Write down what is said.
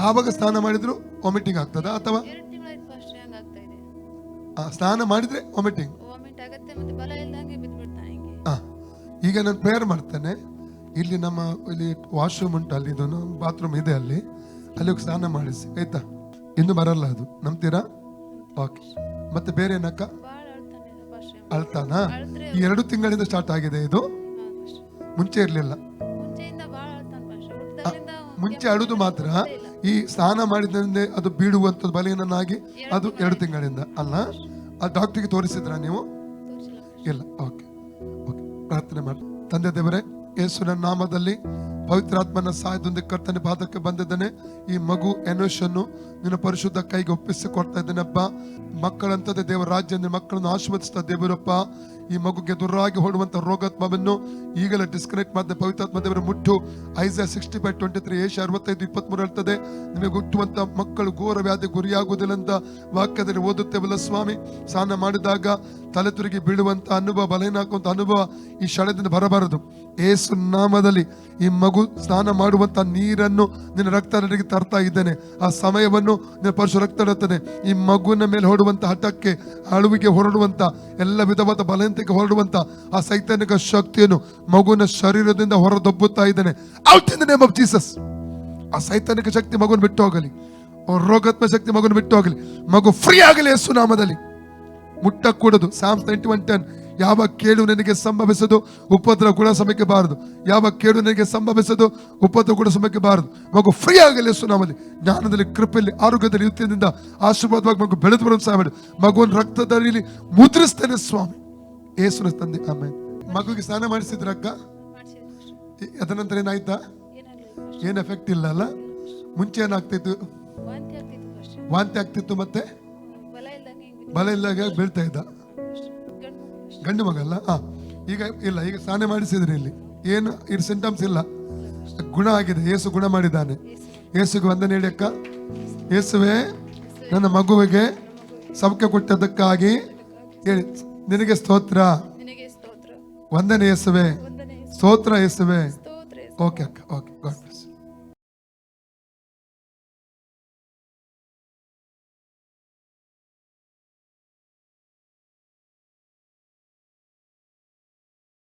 ಯಾವಾಗ ಸ್ನಾನ ಮಾಡಿದ್ರು ವಾಮಿಟಿಂಗ್ ಆಗ್ತದ ಅಥವಾ ಸ್ನಾನ ಮಾಡಿದ್ರೆ ವಾಮಿಟಿಂಗ್? ಈಗ ನಾನು ಪ್ರೇಯರ್ ಮಾಡ್ತೇನೆ. ಇಲ್ಲಿ ನಮ್ಮ ಇಲ್ಲಿ ವಾಶ್ರೂಮ್ ಉಂಟು, ಅಲ್ಲಿ ಇದು ಬಾತ್ರೂಮ್ ಇದೆ, ಅಲ್ಲಿ ಹೋಗಿ ಸ್ನಾನ ಮಾಡಿಸಿ ಆಯ್ತಾ? ಇನ್ನು ಬರಲ್ಲ ಅದು, ನಂಬ್ತೀರಾ? ಓಕೆ. ಮತ್ತೆ ಬೇರೆ ಏನಕ್ಕ? ಅಳ್ತಾನಾ? ಈ 2 ತಿಂಗಳಿಂದ ಸ್ಟಾರ್ಟ್ ಆಗಿದೆ ಇದು, ಮುಂಚೆ ಇರ್ಲಿಲ್ಲ. ಮುಂಚೆ ಅಳುದು ಮಾತ್ರ, ಈ ಸ್ನಾನ ಮಾಡಿದ್ರಿಂದ ಅದು ಬೀಳುವಂಥದ್ದು ಬಲಹೀನನಾಗಿ ಅದು 2 ತಿಂಗಳಿಂದ ಅಲ್ಲ. ಆ ಡಾಕ್ಟರ್ಗೆ ತೋರಿಸಿದ್ರ ನೀವು? ಇಲ್ಲ. ಓಕೆ ಓಕೆ, ಪ್ರಾರ್ಥನೆ ಮಾಡಿ. ತಂದೆ ದೇವರೇ, ಯೇಸುವಿನ ನಾಮದಲ್ಲಿ ಪವಿತ್ರಾತ್ಮನ ಸಹಾಯದೊಂದಿಗೆ ಕರ್ತನ ಪಾದಕ್ಕೆ ಬಂದಿದ್ದಾನೆ. ಈ ಮಗು ಎನೋಷನ್ನು ನಿನ್ನ ಪರಿಶುದ್ಧ ಕೈಗೆ ಒಪ್ಪಿಸಿ ಕೊಡ್ತಾ ಇದ್ದೇನಪ್ಪ. ಮಕ್ಕಳಂತದೇ ದೇವರ ರಾಜ್ಯ ಮಕ್ಕಳನ್ನು ಆಶೀರ್ವದಿಸ್ತಾ ದೇವರಪ್ಪ. ಈ ಮಗುಗೆ ದುರ್ರಾಗಿ ಹೊಡುವಂತ ರೋಗಾತ್ಮವನ್ನು ಈಗಲೇ ಡಿಸ್ಕನೆಕ್ಟ್ ಮಾಡಿದ ಪವಿತ್ರಾತ್ಮ ದೇವರ ಮುಟ್ಟು. ಐಸಾ 65:23, ಏಷ್ಯಾ 65:23 ಹೇಳ್ತದೆ, ನಿಮಗೆ ಹುಟ್ಟುವಂತ ಮಕ್ಕಳು ಘೋರ ವ್ಯಾಧಿ ಗುರಿಯಾಗುವುದಿಲ್ಲ ಅಂತ ವಾಕ್ಯದಲ್ಲಿ ಓದುತ್ತೇವಲ್ಲ ಸ್ವಾಮಿ. ಸ್ನಾನ ಮಾಡಿದಾಗ ತಲೆ ತುರುಗಿ ಬೀಳುವಂತ ಅನುಭವ, ಬಲಹೀನ ಹಾಕುವಂತ ಅನುಭವ ಈ ಶಾಲೆದಿಂದ ಬರಬಾರದು. ಏಸು ನಾಮದಲ್ಲಿ ಈ ಮಗು ಸ್ನಾನ ಮಾಡುವಂತ ನೀರನ್ನು ನಿನ್ನ ರಕ್ತದೊಂದಿಗೆ ತರ್ತಾ ಇದ್ದೇನೆ. ಆ ಸಮಯವನ್ನು ನಿನ್ನ ಪರಿಶು ರಕ್ತ ಇರುತ್ತದೆ. ಈ ಮಗುವಿನ ಮೇಲೆ ಹೊರಡುವಂತ ಹಠಕ್ಕೆ, ಅಳುವಿಗೆ ಹೊರಡುವಂತ ಎಲ್ಲ ವಿಧವಾದ ಬಲಹೀನತೆಗೆ ಹೊರಡುವಂತ ಆ ಸೈತಾನಿಕ ಶಕ್ತಿಯನ್ನು ಮಗುವಿನ ಶರೀರದಿಂದ ಹೊರದೊಬ್ಬುತ್ತಾ ಇದ್ದೇನೆ. Out in the name of Jesus. ಆ ಸೈತಾನಿಕ ಶಕ್ತಿ ಮಗುನ ಬಿಟ್ಟು ಹೋಗಲಿ, ರೋಗಾತ್ಮ ಶಕ್ತಿ ಮಗುನ ಬಿಟ್ಟು ಹೋಗಲಿ. ಮಗು ಫ್ರೀ ಆಗಲಿ ಯೇಸು ನಾಮದಲ್ಲಿ. ಮುಟ್ಟಕೂಡದು. Psalms 91:10, ಯಾವ ಕೇಡು ನನಗೆ ಸಂಭವಿಸದು, ಉಪದ್ರ ಗುಣ ಸಮಯಕ್ಕೆ ಬಾರದು. ಯಾವ ಕೇಡು ನನಗೆ ಸಂಭವಿಸದು, ಉಪದ್ರ ಗುಣ ಸಮಯಕ್ಕೆ ಬಾರದು. ಮಗು ಫ್ರೀ ಆಗಲಿ ಯೇಸು ನಾಮದಲ್ಲಿ. ಜ್ಞಾನದಲ್ಲಿ, ಕೃಪೆಯಲ್ಲಿ, ಆರೋಗ್ಯದಲ್ಲಿ, ಯುಕ್ತಿಯಿಂದ ಆಶೀರ್ವಾದವಾಗಿ ಮಗು ಬೆಳೆದು ಬರೋದು ಸಹಾಯ ಮಾಡಿ. ಮಗುವಿನ ರಕ್ತದಲ್ಲಿ ಮುದ್ರಿಸ್ತೇನೆ ಸ್ವಾಮಿ, ಯೇಸುವಿನ ತಂದೆ, ಆಮೇಲೆ. ಮಗುಗೆ ಸ್ನಾನ ಮಾಡಿಸಿದ್ರಕ್ಕ? ಅದನಂತರ ಏನಾಯ್ತಾ? ಏನ್ ಎಫೆಕ್ಟ್ ಇಲ್ಲ ಅಲ್ಲ? ಮುಂಚೆ ಏನಾಗ್ತಿತ್ತು? ವಾಂತಿ ಆಗ್ತಿತ್ತು, ಮತ್ತೆ ಬಲ ಇಲ್ದಾಗ ಬೀಳ್ತಾ ಇದ್ದ. ಗಂಡು ಮಗ ಅಲ್ಲ? ಈಗ ಇಲ್ಲ, ಈಗ ಸ್ನಾನ ಮಾಡಿಸಿದ್ರಿ, ಇಲ್ಲಿ ಏನು ಇದು ಸಿಂಟಮ್ಸ್ ಇಲ್ಲ, ಗುಣ ಆಗಿದೆ. ಯೇಸು ಗುಣ ಮಾಡಿದ್ದಾನೆ. ಯೇಸುಗೆ ವಂದನೆ ಹೇಳಿ ಅಕ್ಕ. ಯೇಸುವೆ, ನನ್ನ ಮಗುವಿಗೆ ಸೌಖ್ಯ ಕೊಟ್ಟದಕ್ಕಾಗಿ ಹೇಳಿ ನಿನಗೆ ಸ್ತೋತ್ರ. ವಂದನೆ ಯೇಸುವೆ, ಸ್ತೋತ್ರ ಯೇಸುವೆ. ಓಕೆ ಅಕ್ಕ, ಓಕೆ, ಗಾಡ್ ಬ್ಲೆಸ್.